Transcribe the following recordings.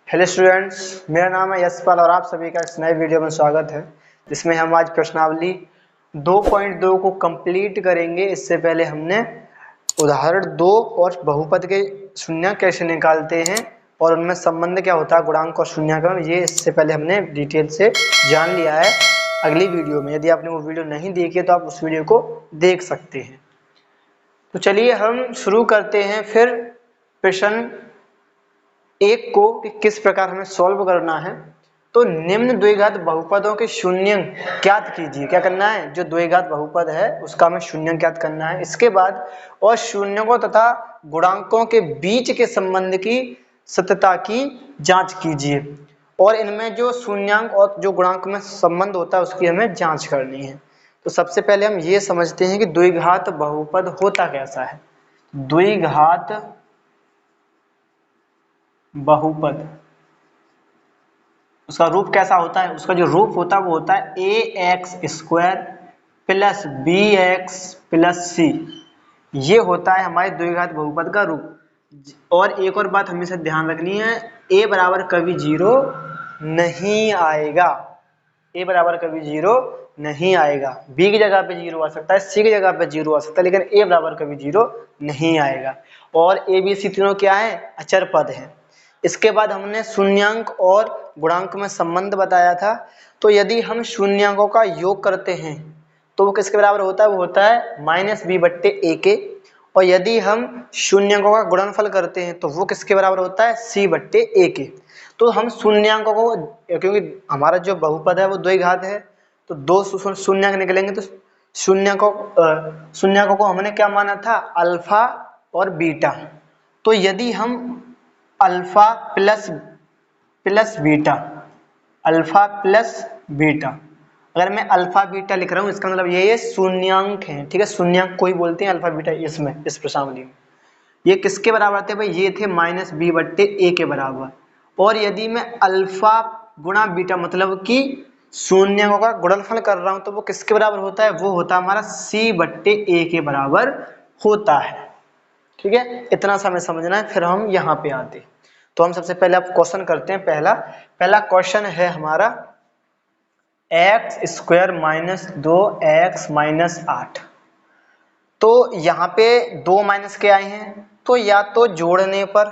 Hello students, मेरा नाम है यशपाल और आप सभी का इस नए वीडियो में स्वागत है, जिसमें हम आज प्रश्नावली 2.2 को कंप्लीट करेंगे। इससे पहले हमने उदाहरण 2 और बहुपद के शून्यक कैसे निकालते हैं और उनमें संबंध क्या होता है गुणांक और शून्यक में, ये इससे पहले हमने डिटेल से जान लिया है। अगली वीडियो में यदि आपने वो वीडियो नहीं देखी है तो आप उस वीडियो को देख सकते हैं। तो चलिए हम शुरू करते हैं फिर प्रश्न एक को कि किस प्रकार हमें सॉल्व करना है। तो निम्न द्विघात बहुपदों के शून्यक ज्ञात कीजिए। क्या करना है? जो द्विघात बहुपद है उसका हमें शून्यक ज्ञात करना है। इसके बाद और शून्यकों तथा गुणांकों के बीच के संबंध की सत्यता की जांच कीजिए और इनमें जो शून्यक और जो गुणांक में संबंध होता है उसकी हमें जांच करनी है। तो सबसे पहले हम ये समझते हैं कि द्विघात बहुपद होता कैसा है। द्विघात बहुपद उसका रूप कैसा होता है? उसका जो रूप होता है वो होता है ax² प्लस bx+c। ये होता है हमारे द्विघात बहुपद का रूप। और एक और बात हमेशा ध्यान रखनी है, a बराबर कभी 0 नहीं आएगा। a बराबर कभी 0 नहीं आएगा। b की जगह पे 0 आ सकता है, c की जगह पे 0 आ सकता है, लेकिन a बराबर कभी 0 नहीं आएगा। और a b c तीनों क्या है? अचर पद है। इसके बाद हमने शून्यांक और गुणांक में संबंध बताया था। तो यदि हम शून्यांकों का योग करते हैं तो वो किसके बराबर होता है? वो होता है -b/a के। और यदि हम शून्यांकों का गुणनफल करते हैं तो वो किसके बराबर होता है? c/a के। तो हम शून्यांकों को, क्योंकि हमारा जो बहुपद है वो द्विघात है, तो दो शून्यांक निकलेंगे। तो शून्यांकों को हमने क्या माना था? अल्फा और बीटा। तो यदि हम alpha plus beta, alpha plus beta, अगर मैं अल्फा बीटा लिख रहा हूँ इसका मतलब ये शून्यांक है। ठीक है, शून्यांक को ही बोलते हैं अल्फा बीटा। इसमें इस प्रश्नावली में ये किसके बराबर थे भाई? ये थे -b/a के बराबर। और यदि मैं अल्फा गुणा बीटा मतलब कि शून्यांकों का गुणनफल कर रहा हूं तो वो किसके बराबर होता है? वो होता है हमारा c/a के बराबर होता है। ठीक है, इतना सा हमें समझना है। फिर हम यहाँ पे आते, तो हम सबसे पहले अब क्वेश्चन करते हैं। पहला क्वेश्चन है हमारा x² - 2x - 8। तो यहाँ पे 2 माइनस के आए हैं, तो या तो जोड़ने पर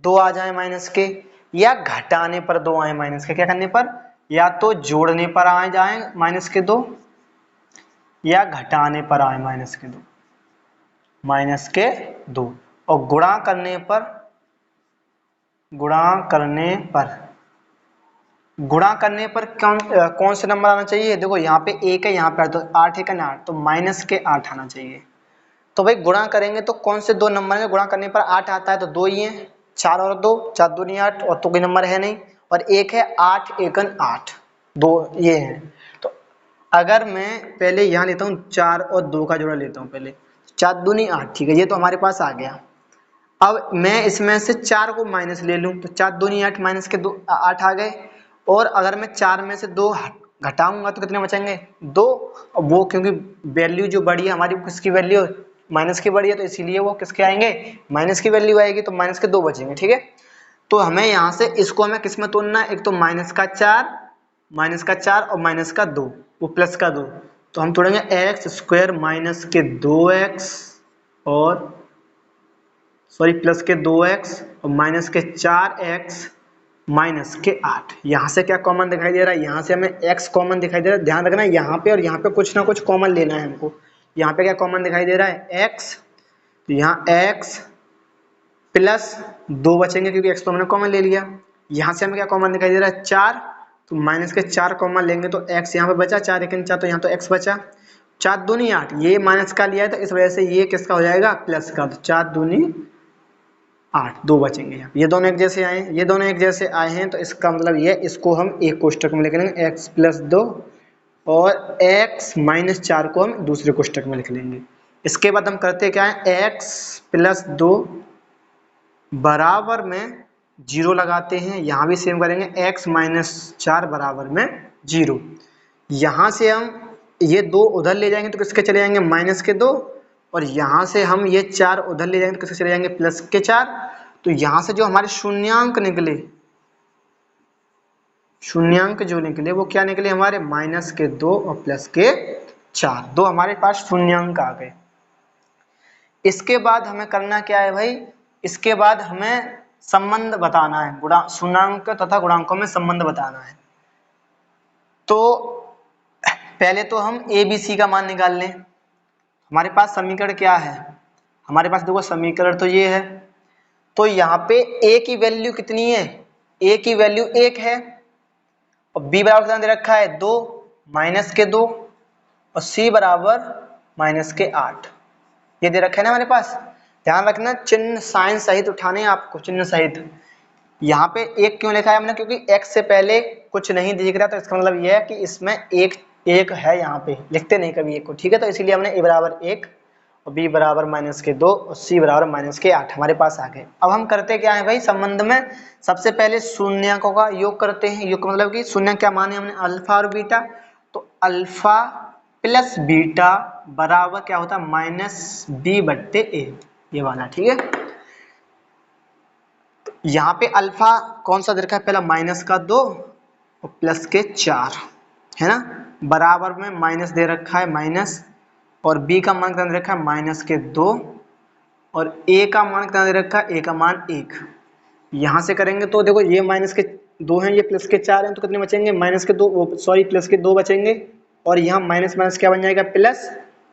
2 आ जाए माइनस के, या घटाने पर 2 आए माइनस के। क्या करने पर? या तो जोड़ने पर आ जाए -2 या घटाने पर आए -2। और गुणा करने पर कौन से नंबर आना चाहिए? देखो यहाँ पे 1 है, यहाँ पे तो 8 है ना, 8 तो -8 आना चाहिए। तो भाई गुणा करेंगे तो कौन से दो नंबर में गुणा करने पर 8 आता है? तो 2 ही है, 4 और 2, 4 दूनी 8, और तो कोई नंबर है नहीं। और 1 है, 8 एकन 8, 2 ये है। तो अगर मैं पहले यहाँ लेता हूँ 4 और 2 का जोड़ा लेता हूँ पहले, 4 दूनी 8, ठीक है, ये तो हमारे पास आ गया। अब मैं इसमें से 4 को माइनस ले लूँ तो 4 दूनी 8 माइनस के 2 8 आ गए। और अगर मैं 4 में से 2 घटाऊंगा तो कितने बचेंगे? 2। वो क्योंकि वैल्यू जो बड़ी है हमारी, किसकी वैल्यू? माइनस की बड़ी है, तो इसीलिए वो किसके आएंगे? माइनस की वैल्यू आएगी, तो माइनस के 2 बचेंगे। ठीक है, तो हमें यहाँ से इसको हमें किस में तोड़ना है? एक तो -4 और -2, वो प्लस का 2। तो हम तोड़ेंगे x² - 2x और प्लस के 2x और -4x -8। यहाँ से क्या कॉमन दिखाई दे रहा है? यहाँ से हमें x कॉमन दिखाई दे रहा है। ध्यान रखना यहाँ पे और यहाँ पे कुछ ना कुछ कॉमन लेना है हमको। यहाँ पे क्या कॉमन दिखाई दे रहा है? x। तो यहाँ x प्लस 2 बचेंगे क्योंकि x तो हमने कॉमन ले लिया। यहाँ से हमें क्या कॉमन दिखाई दे रहा है? 4। तो -4 कॉमन लेंगे तो x यहाँ पे बचा, 4 एकन 4, तो यहाँ तो x बचा। 4 दूनी 8, ये माइनस का लिया है तो इस वजह से ये किसका हो जाएगा? प्लस का। तो 4 दूनी 8, 2 बचेंगे यहाँ। ये दोनों एक जैसे आए हैं, ये दोनों एक जैसे आए हैं, तो इसका मतलब ये, इसको हम एक कोष्टक में लिख लेंगे x + 2 और x - 4 को हम दूसरे कोष्टक में लिख लेंगे। इसके बाद हम करते क्या है? x + 2 बराबर में 0 लगाते हैं। यहाँ भी सेम करेंगे, x - 4 बराबर में 0। यहाँ से हम ये 2 उधर ले जाएंगे तो किसके चले जाएंगे? -2। और यहाँ से हम ये 4 उधर ले जाएंगे तो किसके चले जाएंगे? +4। तो यहाँ से जो हमारे शून्यांक निकले शून्यांक जो निकले वो क्या निकले हमारे, माइनस के 2 और प्लस के 4, दो हमारे पास शून्यांक आ गए। इसके बाद हमें करना क्या है भाई, इसके बाद हमें संबंध बताना है, शून्यांक तथा गुणांकों में संबंध बताना है। तो पहले तो हम ए बी सी का मान निकाल लें। हमारे पास समीकरण क्या है, हमारे पास देखो समीकरण तो ये है, तो यहाँ पे ए की वैल्यू कितनी है, ए की वैल्यू 1 है और बी बराबर कितना दे रखा है 2, माइनस के 2 और सी बराबर माइनस के 8, ये दे रखा है ना हमारे पास। ध्यान रखना चिन्ह साइन सहित उठाने हैं आपको, चिन्ह सहित। यहाँ पे 1 क्यों लिखा है हमने, क्योंकि x से पहले कुछ नहीं दिख रहा, तो इसका मतलब यह है कि इसमें एक है, यहाँ पे लिखते नहीं कभी 1 को, ठीक है। तो इसीलिए हमने a बराबर 1 और b बराबर माइनस के 2 और c बराबर माइनस के 8 हमारे पास आ गए। अब हम करते क्या है भाई, संबंध में सबसे पहले शून्यकों का योग करते हैं। योग मतलब कि शून्य क्या माने हमने, अल्फा और बीटा, तो अल्फा प्लस बीटा बराबर क्या होता है, माइनस बी बट्टे ए, ये वाला, ठीक है। यहाँ पे अल्फा कौन सा दे रखा है, पहला माइनस का 2 और प्लस के 4 है ना, बराबर में माइनस दे रखा है माइनस, और बी का मान कितना दे रखा है माइनस के 2 और ए का मान कितना दे रखा है, ए का मान 1। यहाँ से करेंगे तो देखो ये माइनस के 2 हैं, ये प्लस के 4 हैं, तो कितने बचेंगे, माइनस के 2 सॉरी प्लस के 2 बचेंगे, और यहाँ माइनस माइनस क्या बन जाएगा प्लस,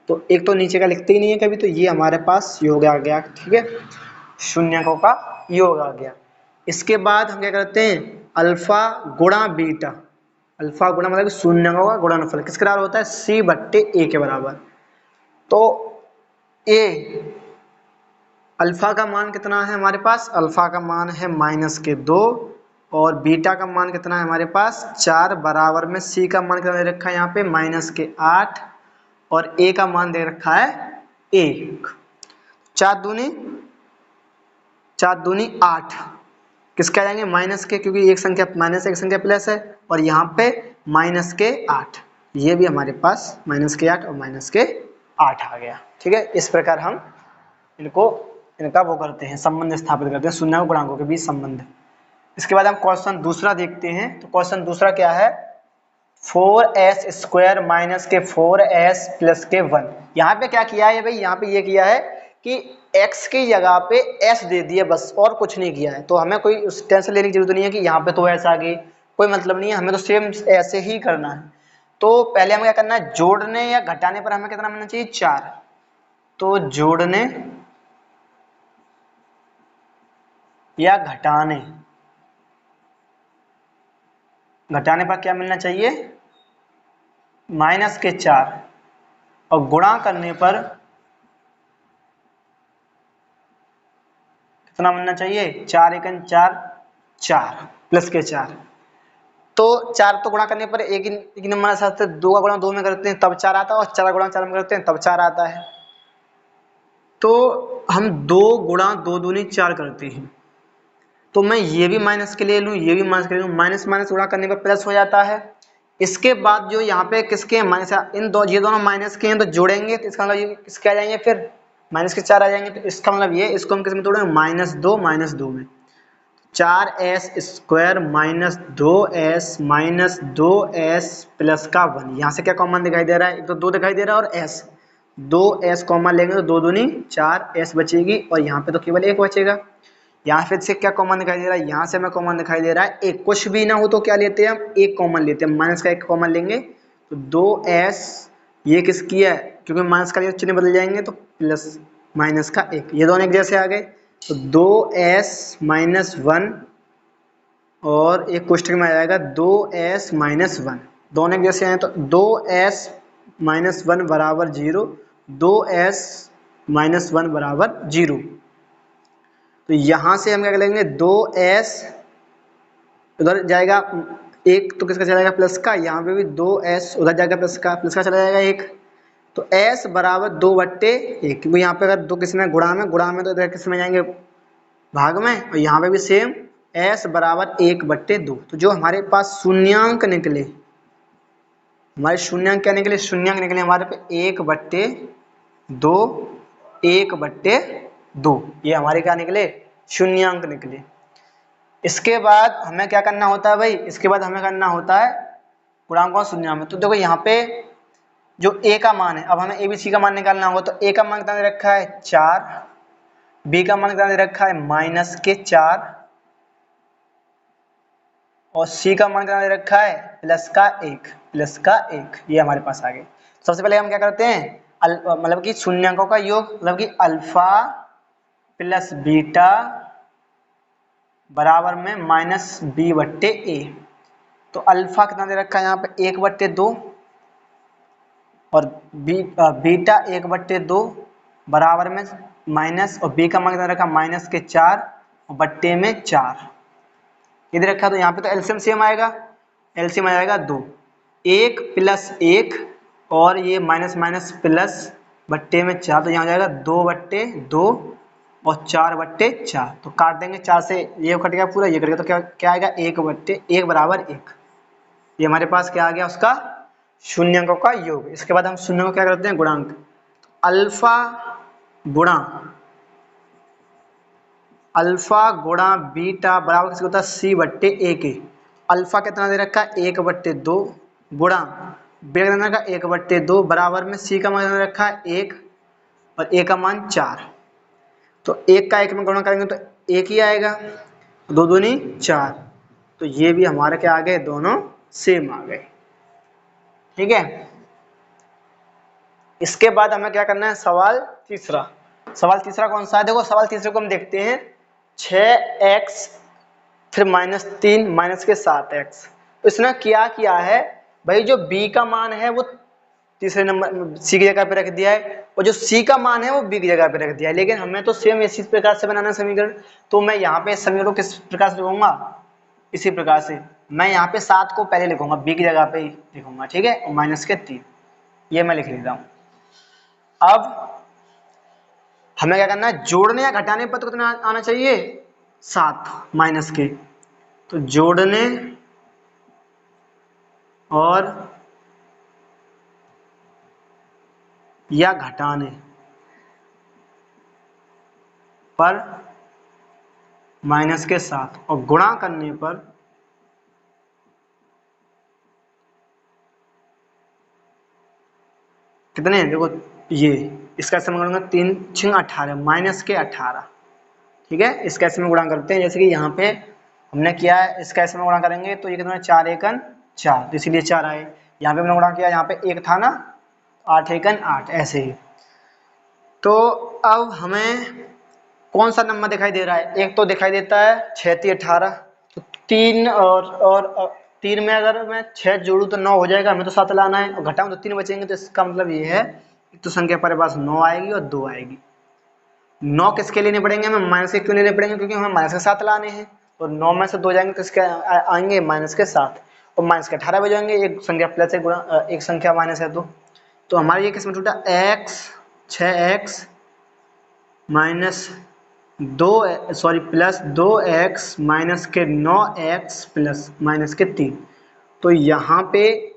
तो एक तो नीचे का लिखते ही नहीं है कभी, तो ये हमारे पास योग आ गया, ठीक है, शून्यकों का योग आ गया। इसके बाद हम क्या करते हैं, अल्फा गुणा बीटा, अल्फा गुणा मतलब शून्यकों का गुणनफल किसके बराबर होता है, सी बट्टे ए के बराबर। तो ए अल्फा का मान कितना है हमारे पास, अल्फा का मान है माइनस के 2 और बीटा का मान कितना है हमारे पास 4, बराबर में सी का मान कितना दे रखा है यहाँ पे माइनस के 8 और ए का मान दे रखा है 1। 4 दूनी 8, किसके आ जाएंगे माइनस के, क्योंकि एक संख्या माइनस एक संख्या प्लस है, और यहाँ पे माइनस के 8, ये भी हमारे पास माइनस के 8 और माइनस के 8 आ गया, ठीक है। इस प्रकार हम इनका वो करते हैं, संबंध स्थापित करते हैं, शून्य और गुणांकों के बीच संबंध। इसके बाद हम क्वेश्चन दूसरा देखते हैं। तो क्वेश्चन दूसरा क्या है, 4s स्क्वायर माइनस के 4s प्लस के 1। यहाँ पे क्या किया है भाई, यहाँ पे ये किया है कि x की जगह पे s दे दिया बस, और कुछ नहीं किया है। तो हमें कोई उस टेंशन लेने की जरूरत नहीं है कि यहाँ पे तो s आ गई, कोई मतलब नहीं है, हमें तो सेम ऐसे ही करना है। तो पहले हमें क्या करना है, जोड़ने या घटाने पर हमें कितना मिलना चाहिए 4, तो जोड़ने या घटाने पर क्या मिलना चाहिए माइनस के 4, और गुणा करने पर कितना मिलना चाहिए 4 एकन 4 4 प्लस के 4। तो 4 तो गुणा करने पर एक नंबर साथ 2 का गुणा 2 में करते हैं तब 4 आता है, और 4 का गुणा 4 में करते हैं तब 4 आता है। तो हम 2 गुणा 2 दूनी 4 करते हैं, तो मैं ये भी माइनस के लिए लूँ, ये भी माइनस के लिए लूँ, माइनस माइनस गुणा करने पर प्लस हो जाता है। इसके बाद जो यहाँ पे किसके माइनस, ये दोनों माइनस के हैं, तो जोड़ेंगे तो इसका मतलब ये किसके आ जाएंगे, फिर माइनस के 4 आ जाएंगे। तो इसका मतलब ये, इसको हम किस में तोड़ेंगे -2 में, 4s स्क्वायर -2s प्लस का 1। यहाँ से क्या कॉमन दिखाई दे रहा है, एक तो 2 दिखाई दे रहा है और s, 2s कॉमन लेंगे तो 2 दूनी 4s बचेगी, और यहाँ पे तो केवल 1 बचेगा। यहाँ फिर से क्या कॉमन दिखाई दे रहा है, यहाँ से हमें कॉमन दिखाई दे रहा है एक, कुछ भी ना हो तो क्या लेते हैं हम, एक कॉमन लेते हैं, माइनस का 1 कॉमन लेंगे तो 2s, ये किसकी है, क्योंकि माइनस का चिन्ह बदल जाएंगे तो प्लस माइनस का 1, ये दोनों एक जैसे आ गए, तो 2s माइनस 1 और एक कोष्ठक में आ जाएगा 2s माइनस 1, दोनों एक जैसे आए तो 2s माइनस 1 बराबर 0, 2s माइनस 1 बराबर 0। तो यहाँ से हम क्या करेंगे, 2s उधर जाएगा 1, तो किसका चला जाएगा प्लस का, यहाँ पे भी 2s उधर जाएगा प्लस का चला जाएगा 1, तो s बराबर 2/1, क्योंकि यहाँ पे अगर 2 किसी में गुणा में तो इधर किस में जाएंगे भाग में, और यहाँ पे भी सेम s बराबर 1/2। तो जो हमारे पास शून्यांक निकले, हमारे शून्यांक क्या निकले, शून्यांक निकले हमारे पे 1/2, ये हमारे क्या निकले शून्यांक निकले। इसके बाद हमें क्या करना होता है भाई, इसके बाद हमें करना होता है गुणांकों का शून्य में। तो देखो यहाँ पे जो a का मान है, अब हमें a b c का मान निकालना होगा। तो a का मान कितना दे रखा है 4, b का मान कितना दे रखा है -4 और c का मान कितना दे रखा है +1 ये हमारे पास आ गए। सबसे पहले हम क्या करते हैं, मतलब कि शून्यांकों का योग, मतलब कि अल्फा प्लस बीटा बराबर में -b/a। तो अल्फा कितना दे रखा है यहाँ पे 1/2 और बीटा 1/2 बराबर में माइनस, और बी का मान कितना रखा -4 और बट्टे में 4 इधर रखा। तो यहाँ पे तो एलसीएम सेम आएगा, एलसीएम आ जाएगा 2, 1 + 1 और ये माइनस माइनस प्लस बट्टे में 4, तो यहाँ हो जाएगा 2/2 और 4/4। तो काट देंगे 4 से, ये कट गया पूरा, ये कट गया, तो क्या आएगा 1/1 बराबर 1। ये हमारे पास क्या आ गया उसका शून्यांकों का योग। इसके बाद हम शून्य को क्या करते हैं गुणांक, अल्फा गुणा बीटा बराबर किसका होता है c/a के। अल्फा कितना दे रखा है 1/2 गुणा बीटा कितना रखा 1/2 बराबर में c का मान कितना रखा है 1 और a का मान 4। तो 1 का 1 में गुणा करेंगे तो 1 ही आएगा, 2 दूनी 4। तो ये भी हमारे क्या आ गए, दोनों सेम आ गए। ठीक है, इसके बाद हमें क्या करना है, सवाल तीसरा कौन सा है। देखो सवाल तीसरे को हम देखते हैं, 6x फिर -3 माइनस के 7x। तो इसने क्या किया है भाई, जो b का मान है वो तीसरे नंबर c की जगह पे रख दिया है और जो c का मान है वो b की जगह पे रख दिया है। लेकिन हमें तो सेम इसी प्रकार से बनाना समीकरण, तो मैं यहाँ पे समीकरण किस प्रकार से लिखूंगा, इसी प्रकार से मैं यहाँ पे 7 को पहले लिखूंगा, b की जगह पे ही लिखूंगा, ठीक है, और -3 ये मैं लिख लेता हूँ। अब हमें क्या करना है, जोड़ने या घटाने पर तो कितना आना चाहिए 7 माइनस के। तो जोड़ने और या घटाने पर -7 और गुणा करने पर कितने, देखो ये इसका ऐसे में करूंगा 3 6 18 -18। ठीक है, इसका ऐसे में गुणा करते हैं, जैसे कि यहाँ पे हमने किया है, इसका ऐसे में गुणा करेंगे तो ये कितना 4 एकन 4, तो इसीलिए 4 आए। यहाँ पे हमने गुणा किया, यहाँ पे 1 था ना, 8 एकन 8 ऐसे ही। तो अब हमें कौन सा नंबर दिखाई दे रहा है, एक तो दिखाई देता है 6 3 18। तो 3 और 3 में अगर मैं 6 जोड़ूँ तो 9 हो जाएगा, हमें तो 7 लाना है, और घटाऊँ तो 3 बचेंगे। तो इसका मतलब ये है तो संख्या हमारे पास 9 आएगी और 2 आएगी। 9 किसके लेने पड़ेंगे, हमें माइनस के क्यों लेने पड़ेंगे, क्योंकि हमें माइनस के 7 लाने हैं। तो 9 में से 2 जाएंगे तो इसके आएंगे -7 और -18 बजाएंगे। एक संख्या प्लस है गुणा, एक संख्या माइनस है। तो हमारा ये किसमें टूटा, x 6x plus 2x minus के 9x प्लस -3। तो यहाँ पे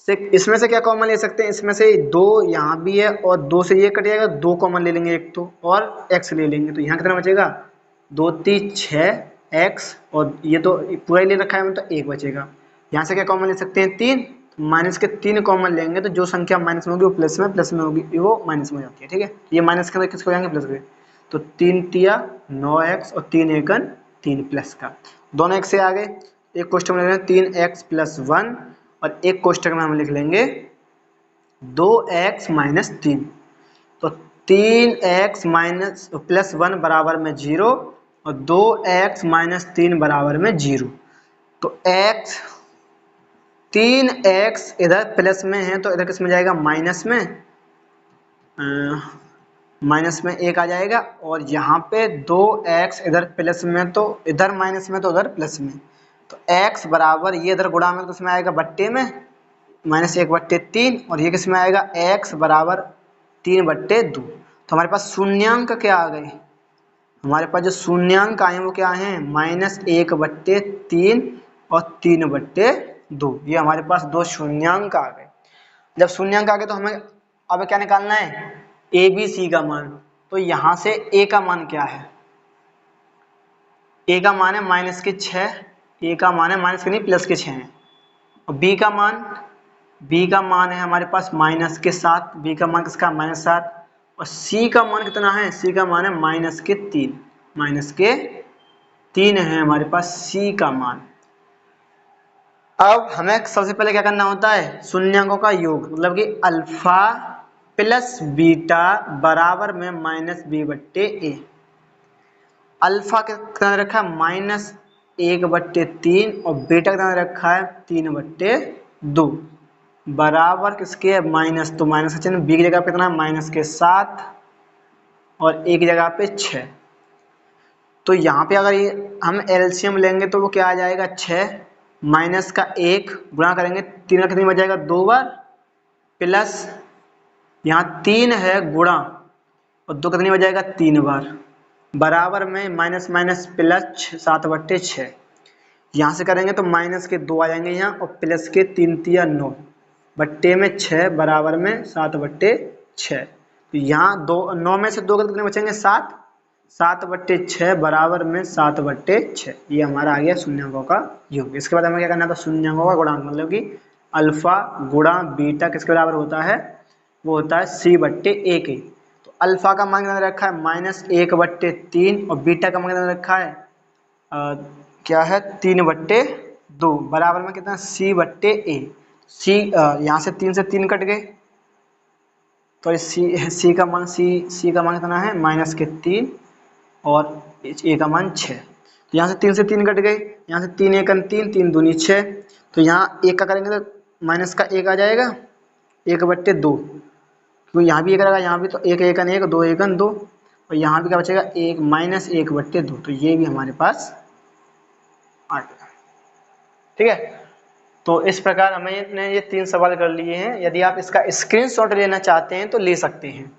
से इसमें से क्या कॉमन ले सकते हैं, इसमें से 2 यहाँ भी है और 2 से ये कट जाएगा, 2 कॉमन ले लेंगे एक तो, और x ले लेंगे। तो यहाँ कितना बचेगा 2 3 6x और ये तो पूरा ही ले रखा है हमें, तो 1 बचेगा। यहाँ से क्या कॉमन ले सकते हैं 3, माइनस के 3 कॉमन लेंगे तो जो संख्या माइनस में होगी वो प्लस में होगी, वो माइनस में हो जाती है। ठीक है, ये माइनस के अंदर किसको जाएंगे प्लस के, तो 3 तिया 9x और 3 एकन 3 प्लस का, दोनों एक से आ गए। एक क्वेश्चन में लिख लेंगे 3x + 1 और एक क्वेश्चन में हम लिख लेंगे 2x - 3। तो 3x + 1 बराबर में 0 और 2x - 3 बराबर में 0। तो x 3x इधर प्लस में है तो इधर किस में जाएगा माइनस में, माइनस में 1 आ जाएगा। और यहाँ पे 2x इधर प्लस में तो इधर माइनस में तो उधर प्लस में, तो x बराबर ये इधर गुणा में तो इसमें आएगा बट्टे में -1/3 और ये किस में आएगा x बराबर 3/2। तो हमारे पास शून्यांक क्या आ गए, हमारे पास जो शून्यांक आए वो क्या है -1/3 और 3/2। ये हमारे पास दो शून्यांक आ गए। जब शून्यांक आ गए तो हमें अब क्या निकालना है a b c का मान। तो यहाँ से a का मान क्या है, ए का मान है माइनस के 6, ए का मान है माइनस के नहीं प्लस के 6 है। और बी का मान है हमारे पास माइनस के 7, बी का मान किसका -7। और सी का मान कितना है, सी का मान है माइनस के 3 है हमारे पास सी का मान। अब हमें सबसे पहले क्या करना होता है, शून्यांकों का योग, मतलब कि अल्फा प्लस बीटा बराबर में -b/a। अल्फा कितना रखा है -1/3 और बीटा कितना रखा है 3/2 बराबर किसके है माइनस, तो माइनस का चिन्ह बी की जगह पे कितना है -7 और ए की जगह पे 6। तो यहाँ पे अगर ये हम एलसीएम लेंगे तो वो क्या आ जाएगा 6 माइनस का 1 गुणा करेंगे 3 का कितनी बच जाएगा 2 बार, प्लस यहाँ 3 है गुणा और 2 कितनी बच जाएगा 3 बार, बराबर में माइनस माइनस प्लस 7/6। यहाँ से करेंगे तो माइनस के 2 आ जाएंगे यहाँ और प्लस के 3 तिया 9 बट्टे में 6 बराबर में 7/6। तो यहाँ 9 में से 2 कितने बचेंगे 7/6 बराबर में 7/6। ये हमारा आ गया शून्यांकों का योग। इसके बाद हमें क्या करना था, शून्यांकों का गुणांक, मतलब कि अल्फा गुणा बीटा किसके बराबर होता है, वो होता है c/a के। तो अल्फा का मान कितना रखा है -1/3 और बीटा का मान कितना रखा है क्या है 3/2 बराबर में कितना c/a। सी यहाँ से 3 से 3 कट गए तो सी का मान कितना है -3 और ए का मान 6। तो यहाँ से 3 से 3 कट गए, यहाँ से 3 एकन 3 3 दूनी 6। तो यहाँ 1 का करेंगे तो माइनस का 1 आ जाएगा 1/2, क्योंकि यहाँ भी 1 रहेगा, यहाँ भी, तो 1 एकन 1 2 एकन 2 और यहाँ भी क्या बचेगा 1 -1/2। तो ये भी हमारे पास आ गया। ठीक है, तो इस प्रकार हमने ये 3 सवाल कर लिए हैं। यदि आप इसका स्क्रीनशॉट लेना चाहते हैं तो ले सकते हैं।